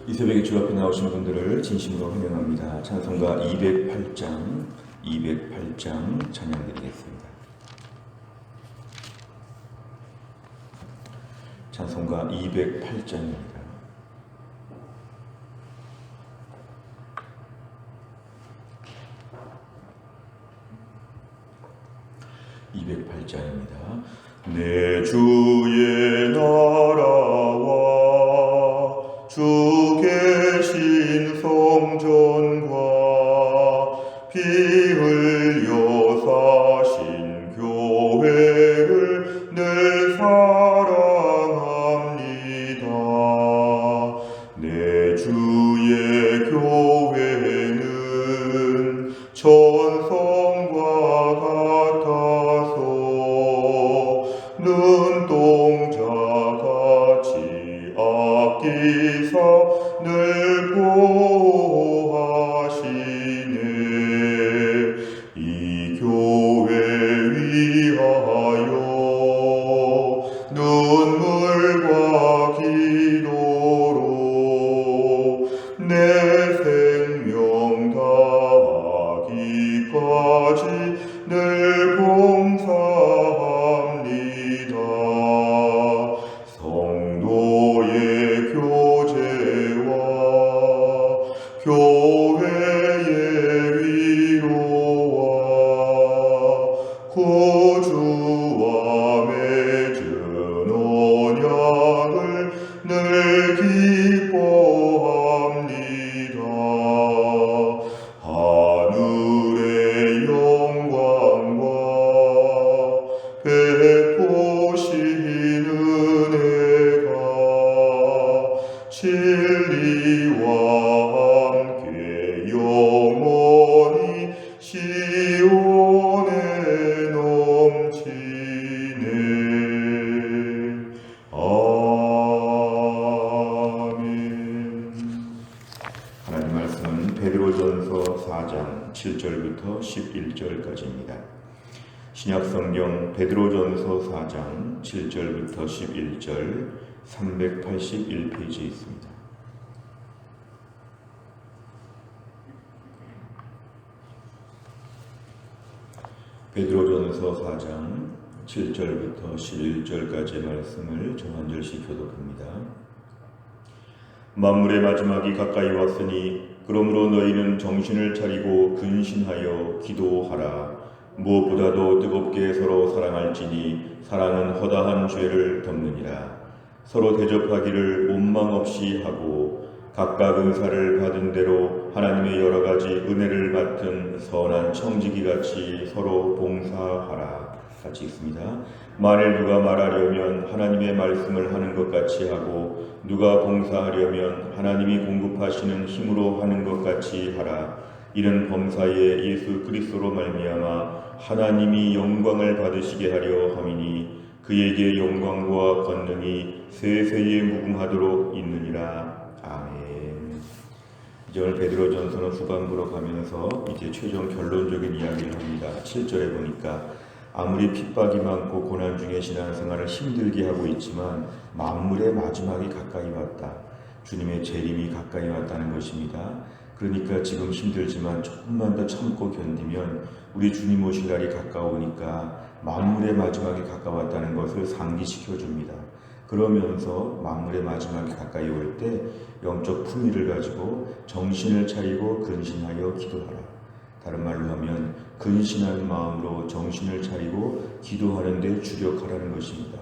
이 새벽에 주 앞에 나오신 분들을 진심으로 환영합니다. 찬송가 208장 찬양드리겠습니다. 찬송가 208장입니다. 내 주의 나라와 주 계신 성전과 피 흘려 사신 교회를 늘 사랑합니다. 내 주의 교회는 천성과 같아서 눈동자같이 아끼사 늘 보호하시네. 이 교회 위하여 눈물과 기도로 내 생명 다하기까지 늘 봉사합니다. 성도의 교제와 교회의 위로와 구주와 맺은 언약을 늘 기뻐합니다. 하늘의 영광과 베푸신 은혜가 진리와 함께 영원히 시온에 넘치네. 아멘. 하나님 말씀은 베드로전서 4장 7절부터 11절까지입니다. 신약성경 베드로전서 4장 7절부터 11절 381페이지에 있습니다. 베드로전서 4장 7절부터 11절까지의 말씀을 전 한 절씩 교독합니다. 만물의 마지막이 가까이 왔으니 그러므로 너희는 정신을 차리고 근신하여 기도하라. 무엇보다도 뜨겁게 서로 사랑할지니 사랑은 허다한 죄를 덮느니라. 서로 대접하기를 원망 없이 하고 각각 은사를 받은 대로 하나님의 여러 가지 은혜를 맡은 선한 청지기같이 서로 봉사하라. 같이 있습니다. 만일 누가 말하려면 하나님의 말씀을 하는 것 같이 하고 누가 봉사하려면 하나님이 공급하시는 힘으로 하는 것 같이 하라. 이는 범사에 예수 그리스도로 말미암아 하나님이 영광을 받으시게 하려 함이니 그에게 영광과 권능이 세세에 무궁하도록 있느니라. 아멘. 이제 오늘 베드로전서는 후반부로 가면서 이제 최종 결론적인 이야기를 합니다. 7절에 보니까 아무리 핍박이 많고 고난 중에 신앙생활을 힘들게 하고 있지만 만물의 마지막이 가까이 왔다. 주님의 재림이 가까이 왔다는 것입니다. 그러니까 지금 힘들지만 조금만 더 참고 견디면 우리 주님 오실 날이 가까우니까 만물의 마지막이 가까웠다는 것을 상기시켜 줍니다. 그러면서 만물의 마지막이 가까이 올 때 영적 품위를 가지고 정신을 차리고 근신하여 기도하라. 다른 말로 하면 근신한 마음으로 정신을 차리고 기도하는 데 주력하라는 것입니다.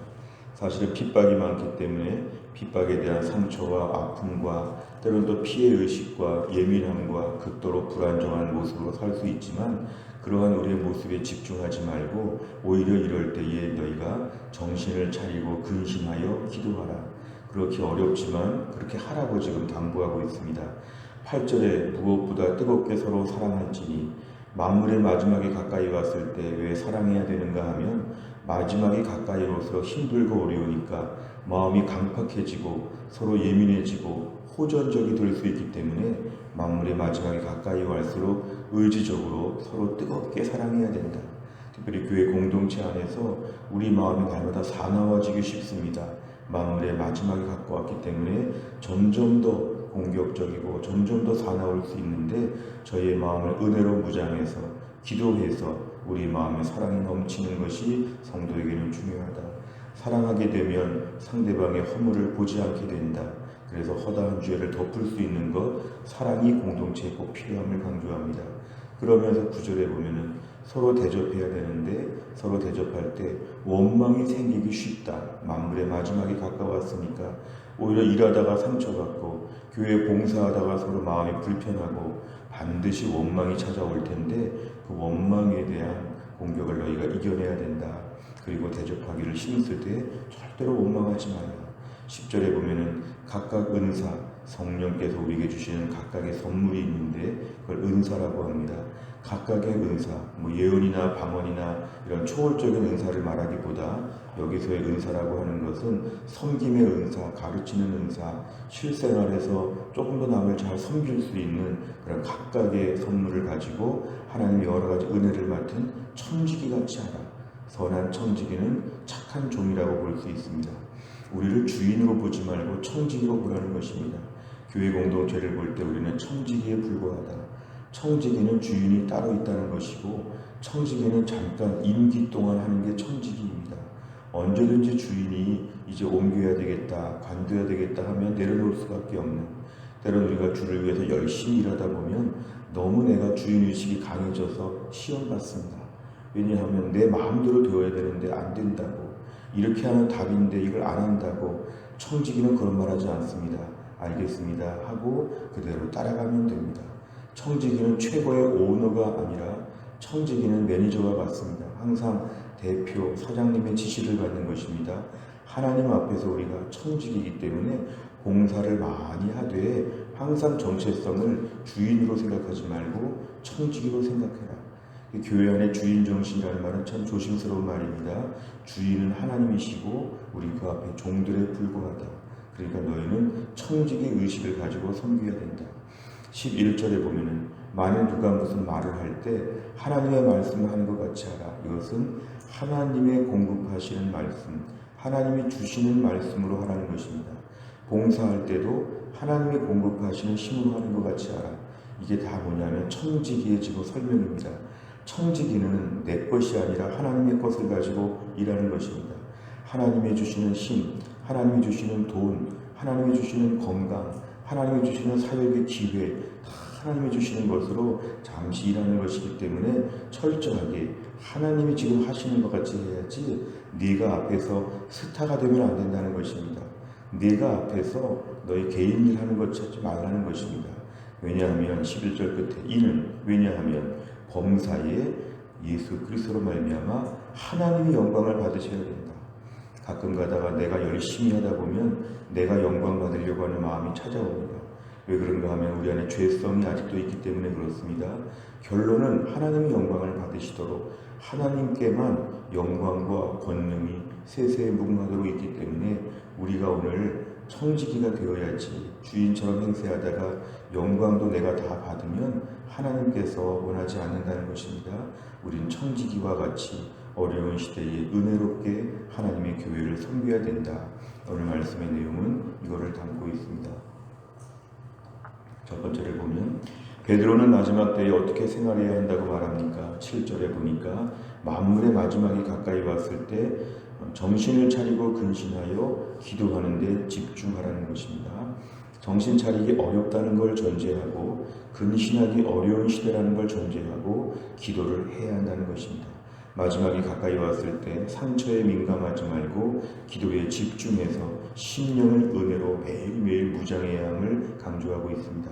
사실은 핍박이 많기 때문에 핍박에 대한 상처와 아픔과 때로는 또 피해의식과 예민함과 극도로 불안정한 모습으로 살 수 있지만 그러한 우리의 모습에 집중하지 말고 오히려 이럴 때에 너희가 정신을 차리고 근신하여 기도하라. 그렇게 어렵지만 그렇게 하라고 지금 당부하고 있습니다. 8절에 무엇보다 뜨겁게 서로 사랑할지니 만물의 마지막이 가까이 왔을 때 왜 사랑해야 되는가 하면 마지막이 가까이 올수록 힘들고 어려우니까 마음이 강팍해지고 서로 예민해지고 호전적이 될 수 있기 때문에 만물의 마지막이 가까이 갈수록 의지적으로 서로 뜨겁게 사랑해야 된다. 특별히 교회 공동체 안에서 우리 마음이 날마다 사나워지기 쉽습니다. 만물의 마지막이 가까웠기 때문에 점점 더 공격적이고 점점 더 사나울 수 있는데 저희의 마음을 은혜로 무장해서 기도해서 우리 마음에 사랑이 넘치는 것이 성도에게는 중요하다. 사랑하게 되면 상대방의 허물을 보지 않게 된다. 그래서 허다한 죄를 덮을 수 있는 것, 사랑이 공동체에 꼭 필요함을 강조합니다. 그러면서 9절에 보면은 서로 대접해야 되는데 서로 대접할 때 원망이 생기기 쉽다. 만물의 마지막이 가까웠으니까 오히려 일하다가 상처받고 교회 봉사하다가 서로 마음이 불편하고 반드시 원망이 찾아올 텐데 그 원망에 대한 공격을 너희가 이겨내야 된다. 그리고 대접하기를 힘쓰되 절대로 원망하지 마라. 10절에 보면은 각각 은사, 성령께서 우리에게 주시는 각각의 선물이 있는데 그걸 은사라고 합니다. 각각의 은사, 예언이나 방언이나 이런 초월적인 은사를 말하기보다 여기서의 은사라고 하는 것은 섬김의 은사, 가르치는 은사, 실생활에서 조금 더 남을 잘 섬길 수 있는 그런 각각의 선물을 가지고 하나님의 여러 가지 은혜를 맡은 청지기 같이 하라. 선한 청지기는 착한 종이라고 볼 수 있습니다. 우리를 주인으로 보지 말고 청지기로 보라는 것입니다. 교회 공동체를 볼 때 우리는 청지기에 불과하다. 청지기는 주인이 따로 있다는 것이고 청지기는 잠깐 임기 동안 하는 게 청지기입니다. 언제든지 주인이 이제 옮겨야 되겠다, 관둬야 되겠다 하면 내려놓을 수밖에 없는, 때론 우리가 주를 위해서 열심히 일하다 보면 너무 내가 주인의식이 강해져서 시험받습니다. 왜냐하면 내 마음대로 되어야 되는데 안 된다고, 이렇게 하면 답인데 이걸 안 한다고. 청지기는 그런 말 하지 않습니다. 알겠습니다 하고 그대로 따라가면 됩니다. 청지기는 최고의 오너가 아니라 청지기는 매니저와 같습니다. 항상 대표, 사장님의 지시를 받는 것입니다. 하나님 앞에서 우리가 청지기이기 때문에 봉사를 많이 하되 항상 정체성을 주인으로 생각하지 말고 청지기로 생각해라. 교회 안에 주인 정신이라는 말은 참 조심스러운 말입니다. 주인은 하나님이시고 우리 그 앞에 종들에 불과하다. 그러니까 너희는 청지기 의식을 가지고 섬겨야 된다. 11절에 보면은 만일 누가 무슨 말을 할 때 하나님의 말씀을 하는 것 같이 하라. 이것은 하나님의 공급하시는 말씀, 하나님이 주시는 말씀으로 하라는 것입니다. 봉사할 때도 하나님의 공급하시는 힘으로 하는 것 같이 하라. 이게 다 뭐냐면 청지기의 지금 설명입니다. 청지기는 내 것이 아니라 하나님의 것을 가지고 일하는 것입니다. 하나님이 주시는 힘, 하나님이 주시는 돈, 하나님이 주시는 건강, 하나님이 주시는 사역의 기회, 하나님이 주시는 것으로 잠시 일하는 것이기 때문에 철저하게 하나님이 지금 하시는 것 같이 해야지 네가 앞에서 스타가 되면 안 된다는 것입니다. 네가 앞에서 너희 개인 일 하는 것 찾지 말라는 것입니다. 왜냐하면 11절 끝에 이는 왜냐하면 범사에 예수 그리스도로 말미암아 하나님이 영광을 받으셔야 된다. 가끔 가다가 내가 열심히 하다 보면 내가 영광 받으려고 하는 마음이 찾아옵니다. 왜 그런가 하면 우리 안에 죄성이 아직도 있기 때문에 그렇습니다. 결론은 하나님이 영광을 받으시도록 하나님께만 영광과 권능이 세세에 무궁하도록 있기 때문에 우리가 오늘 청지기가 되어야지, 주인처럼 행세하다가 영광도 내가 다 받으면 하나님께서 원하지 않는다는 것입니다. 우린 청지기와 같이 어려운 시대에 은혜롭게 하나님의 교회를 섬겨야 된다. 오늘 말씀의 내용은 이거를 담고 있습니다. 첫 번째를 보면 베드로는 마지막 때에 어떻게 생활해야 한다고 말합니까? 7절에 보니까 만물의 마지막이 가까이 왔을 때 정신을 차리고 근신하여 기도하는 데 집중하라는 것입니다. 정신 차리기 어렵다는 걸 전제하고 근신하기 어려운 시대라는 걸 전제하고 기도를 해야 한다는 것입니다. 마지막이 가까이 왔을 때 상처에 민감하지 말고 기도에 집중해서 심령을 은혜로 매일매일 무장해야 함을 강조하고 있습니다.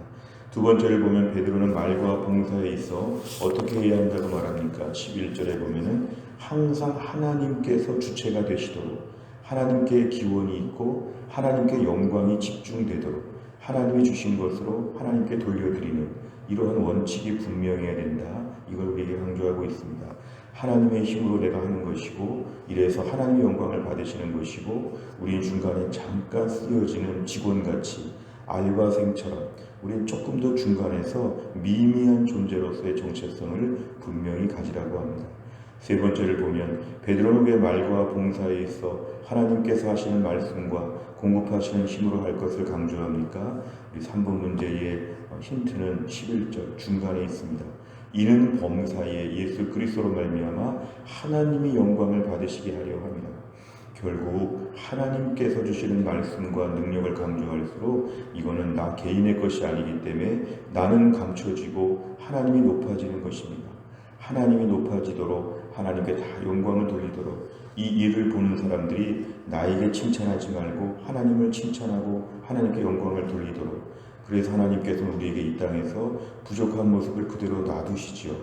두 번째를 보면 베드로는 말과 봉사에 있어 어떻게 해야 한다고 말합니까? 11절에 보면은 항상 하나님께서 주체가 되시도록, 하나님께 기원이 있고 하나님께 영광이 집중되도록 하나님이 주신 것으로 하나님께 돌려드리는 이러한 원칙이 분명해야 된다. 이걸 우리에게 강조하고 있습니다. 하나님의 힘으로 내가 하는 것이고 이래서 하나님의 영광을 받으시는 것이고 우리는 중간에 잠깐 쓰여지는 직원같이 알바생처럼 우리는 조금 더 중간에서 미미한 존재로서의 정체성을 분명히 가지라고 합니다. 세 번째를 보면 베드로는 왜 말과 봉사에 있어 하나님께서 하시는 말씀과 공급하시는 힘으로 할 것을 강조합니까? 우리 3번 문제의 힌트는 11절 중간에 있습니다. 이는 범사에 예수 그리스도로 말미암아 하나님이 영광을 받으시게 하려 합니다. 결국 하나님께서 주시는 말씀과 능력을 강조할수록 이거는 나 개인의 것이 아니기 때문에 나는 감춰지고 하나님이 높아지는 것입니다. 하나님이 높아지도록 하나님께 다 영광을 돌리도록 이 일을 보는 사람들이 나에게 칭찬하지 말고 하나님을 칭찬하고 하나님께 영광을 돌리도록, 그래서 하나님께서는 우리에게 이 땅에서 부족한 모습을 그대로 놔두시지요.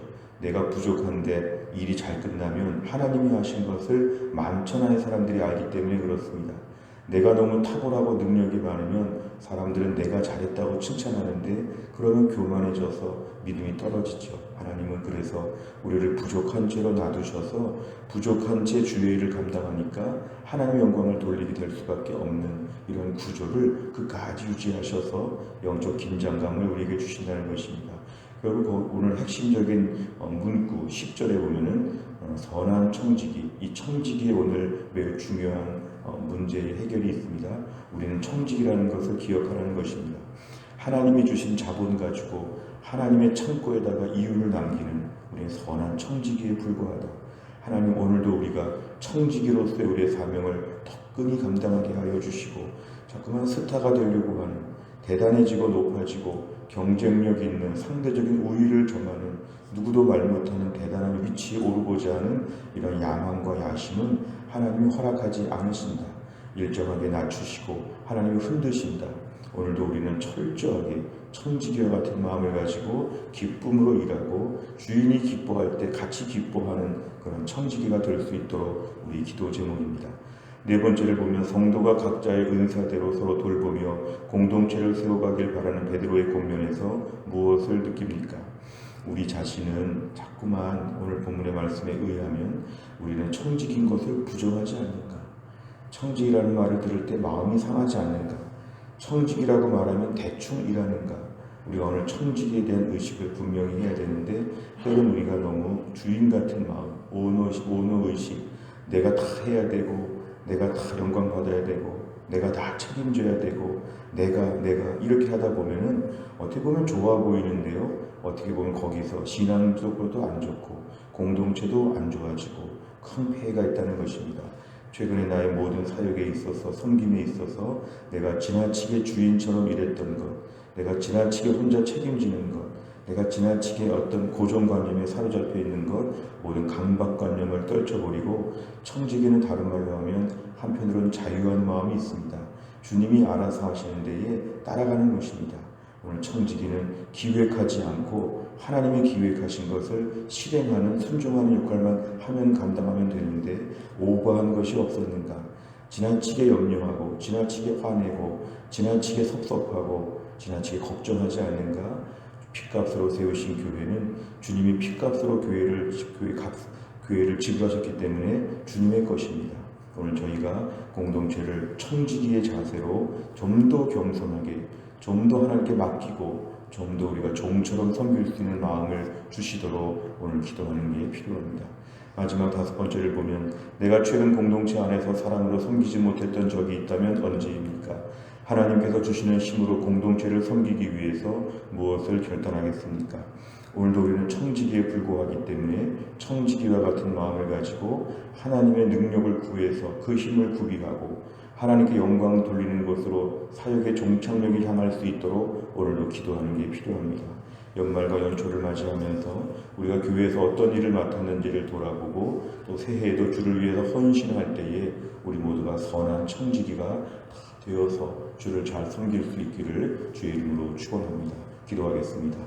내가 부족한데 일이 잘 끝나면 하나님이 하신 것을 만천하의 사람들이 알기 때문에 그렇습니다. 내가 너무 탁월하고 능력이 많으면 사람들은 내가 잘했다고 칭찬하는데 그러면 교만해져서 믿음이 떨어지죠. 하나님은 그래서 우리를 부족한 채로 놔두셔서 부족한 채 주의 일을 감당하니까 하나님의 영광을 돌리게 될 수밖에 없는 이런 구조를 끝까지 유지하셔서 영적 긴장감을 우리에게 주신다는 것입니다. 결국 오늘 핵심적인 문구 10절에 보면은 선한 청지기, 이 청지기에 오늘 매우 중요한 문제의 해결이 있습니다. 우리는 청지기라는 것을 기억하라는 것입니다. 하나님이 주신 자본 가지고 하나님의 창고에다가 이윤을 남기는 우리의 선한 청지기에 불과하다. 하나님 오늘도 우리가 청지기로서의 우리의 사명을 덕분히 감당하게 하여 주시고 자꾸만 스타가 되려고 하는, 대단해지고 높아지고 경쟁력 있는 상대적인 우위를 점하는, 누구도 말 못하는 대단한 위치에 오르고자 하는 이런 야망과 야심은 하나님이 허락하지 않으신다. 일정하게 낮추시고 하나님이 흔드신다. 오늘도 우리는 철저하게 청지기와 같은 마음을 가지고 기쁨으로 일하고 주인이 기뻐할 때 같이 기뻐하는 그런 청지기가 될 수 있도록 우리 기도 제목입니다. 네 번째를 보면 성도가 각자의 은사대로 서로 돌보며 공동체를 세워가길 바라는 베드로의 권면에서 무엇을 느낍니까? 우리 자신은 자꾸만 오늘 본문의 말씀에 의하면 우리는 청지기인 것을 부정하지 않는가? 청지기라는 말을 들을 때 마음이 상하지 않는가? 청지기라고 말하면 대충 일하는가? 우리가 오늘 청지기에 대한 의식을 분명히 해야 되는데 때론 우리가 너무 주인 같은 마음, 오너의식, 내가 다 해야 되고 내가 다 영광 받아야 되고 내가 다 책임져야 되고 내가 이렇게 하다 보면은 어떻게 보면 좋아 보이는데요, 어떻게 보면 거기서 신앙적으로도 안 좋고 공동체도 안 좋아지고 큰 폐해가 있다는 것입니다. 최근에 나의 모든 사역에 있어서 섬김에 있어서 내가 지나치게 주인처럼 일했던 것, 내가 지나치게 혼자 책임지는 것, 내가 지나치게 어떤 고정관념에 사로잡혀 있는 것, 모든 강박관념을 떨쳐버리고 청지기는 다른 말로 하면 한편으로는 자유한 마음이 있습니다. 주님이 알아서 하시는 데에 따라가는 것입니다. 오늘 청지기는 기획하지 않고 하나님이 기획하신 것을 실행하는 순종하는 역할만 하면 감당하면 되는데 오버한 것이 없었는가? 지나치게 염려하고 지나치게 화내고 지나치게 섭섭하고 지나치게 걱정하지 않는가? 핏값으로 세우신 교회는 주님이 핏값으로 교회를 지불하셨기 때문에 주님의 것입니다. 오늘 저희가 공동체를 청지기의 자세로 좀 더 겸손하게, 좀 더 하나님께 맡기고 좀 더 우리가 종처럼 섬길 수 있는 마음을 주시도록 오늘 기도하는 게 필요합니다. 마지막 다섯 번째를 보면 내가 최근 공동체 안에서 사랑으로 섬기지 못했던 적이 있다면 언제입니까? 하나님께서 주시는 힘으로 공동체를 섬기기 위해서 무엇을 결단하겠습니까? 오늘도 우리는 청지기에 불과하기 때문에 청지기와 같은 마음을 가지고 하나님의 능력을 구해서 그 힘을 구비하고 하나님께 영광을 돌리는 것으로 사역의 종착역이 향할 수 있도록 오늘도 기도하는 게 필요합니다. 연말과 연초를 맞이하면서 우리가 교회에서 어떤 일을 맡았는지를 돌아보고 또 새해에도 주를 위해서 헌신할 때에 우리 모두가 선한 청지기가 되어서 주를 잘 섬길 수 있기를 주의 이름으로 축원합니다. 기도하겠습니다.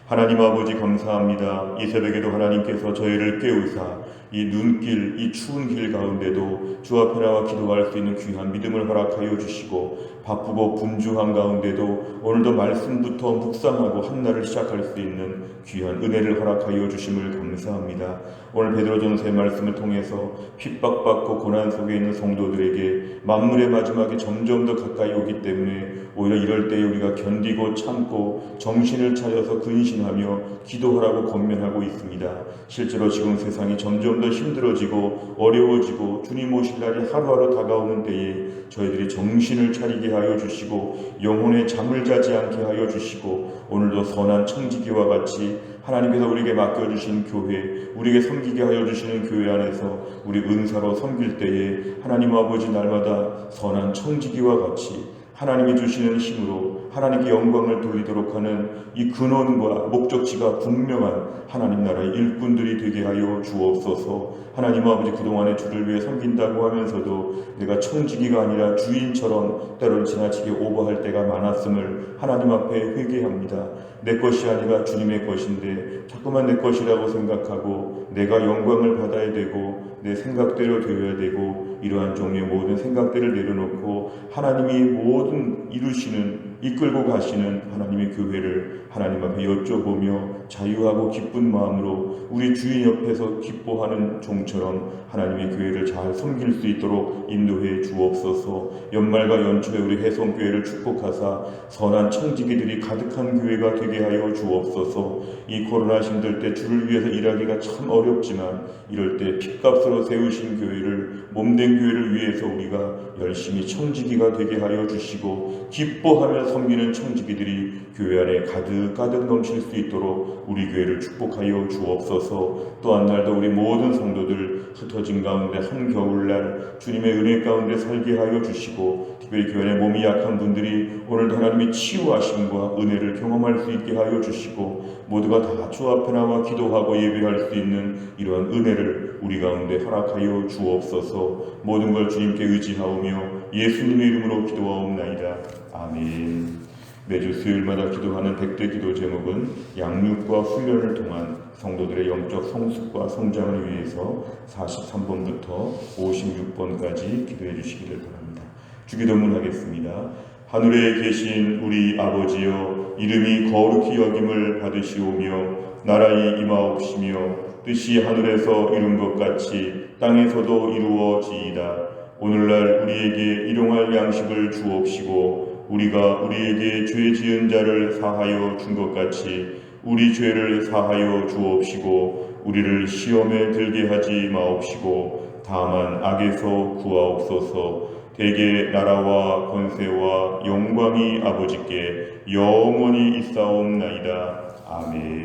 하나님 아버지 감사합니다. 이 새벽에도 하나님께서 저희를 깨우사 이 눈길, 이 추운 길 가운데도 주 앞에 나와 기도할 수 있는 귀한 믿음을 허락하여 주시고 바쁘고 분주한 가운데도 오늘도 말씀부터 묵상하고 한 날을 시작할 수 있는 귀한 은혜를 허락하여 주심을 감사합니다. 오늘 베드로전서의 말씀을 통해서 핍박받고 고난 속에 있는 성도들에게 만물의 마지막에 점점 더 가까이 오기 때문에 오히려 오히려 이럴 때에 우리가 견디고 참고 정신을 차려서 근신하며 기도하라고 권면하고 있습니다. 실제로 지금 세상이 점점 더 힘들어지고 어려워지고 주님 오실 날이 하루하루 다가오는 때에 저희들이 정신을 차리게 하여 주시고 영혼의 잠을 자지 않게 하여 주시고 오늘도 선한 청지기와 같이 하나님께서 우리에게 맡겨주신 교회, 우리에게 섬기게 하여 주시는 교회 안에서 우리 은사로 섬길 때에 하나님 아버지 날마다 선한 청지기와 같이 하나님이 주시는 힘으로 하나님께 영광을 돌리도록 하는 이 근원과 목적지가 분명한 하나님 나라의 일꾼들이 되게 하여 주옵소서. 하나님 아버지, 그동안에 주를 위해 섬긴다고 하면서도 내가 청지기가 아니라 주인처럼 때로는 지나치게 오버할 때가 많았음을 하나님 앞에 회개합니다. 내 것이 아니라 주님의 것인데 자꾸만 내 것이라고 생각하고 내가 영광을 받아야 되고 내 생각대로 되어야 되고 이러한 종류의 모든 생각들을 내려놓고 하나님이 모든 이루시는 이끌고 가시는 하나님의 교회를 하나님 앞에 여쭤보며 자유하고 기쁜 마음으로 우리 주인 옆에서 기뻐하는 종처럼 하나님의 교회를 잘 섬길 수 있도록 인도해 주옵소서. 연말과 연초에 우리 해성교회를 축복하사 선한 청지기들이 가득한 교회가 되게 하여 주옵소서. 이 코로나 힘들 때 주를 위해서 일하기가 참 어렵지만 이럴 때 핏값으로 세우신 교회를, 몸된 교회를 위해서 우리가 열심히 청지기가 되게 하여 주시고 기뻐하며 섬기는 청지기들이 교회 안에 가득가득 넘칠 수 있도록 우리 교회를 축복하여 주옵소서. 또 한 날도 우리 모든 성도들 흩어진 가운데 한겨울날 주님의 은혜 가운데 살게 하여 주시고 특별히 교회 안에 몸이 약한 분들이 오늘도 하나님의 치유하심과 은혜를 경험할 수 있게 하여 주시고 모두가 다 주 앞에 나와 기도하고 예배할 수 있는 이러한 은혜를 우리 가운데 허락하여 주옵소서. 모든 걸 주님께 의지하오며 예수님의 이름으로 기도하옵나이다. 아멘. 매주 수요일마다 기도하는 100대 기도 제목은 양육과 훈련을 통한 성도들의 영적 성숙과 성장을 위해서 43번부터 56번까지 기도해 주시기를 바랍니다. 주기도문 하겠습니다. 하늘에 계신 우리 아버지여, 이름이 거룩히 여김을 받으시오며 나라의 임하옵시며 뜻이 하늘에서 이룬 것 같이 땅에서도 이루어지이다. 오늘날 우리에게 일용할 양식을 주옵시고 우리가 우리에게 죄 지은 자를 사하여 준 것 같이 우리 죄를 사하여 주옵시고 우리를 시험에 들게 하지 마옵시고 다만 악에서 구하옵소서. 대개 나라와 권세와 영광이 아버지께 영원히 있사옵나이다. 아멘.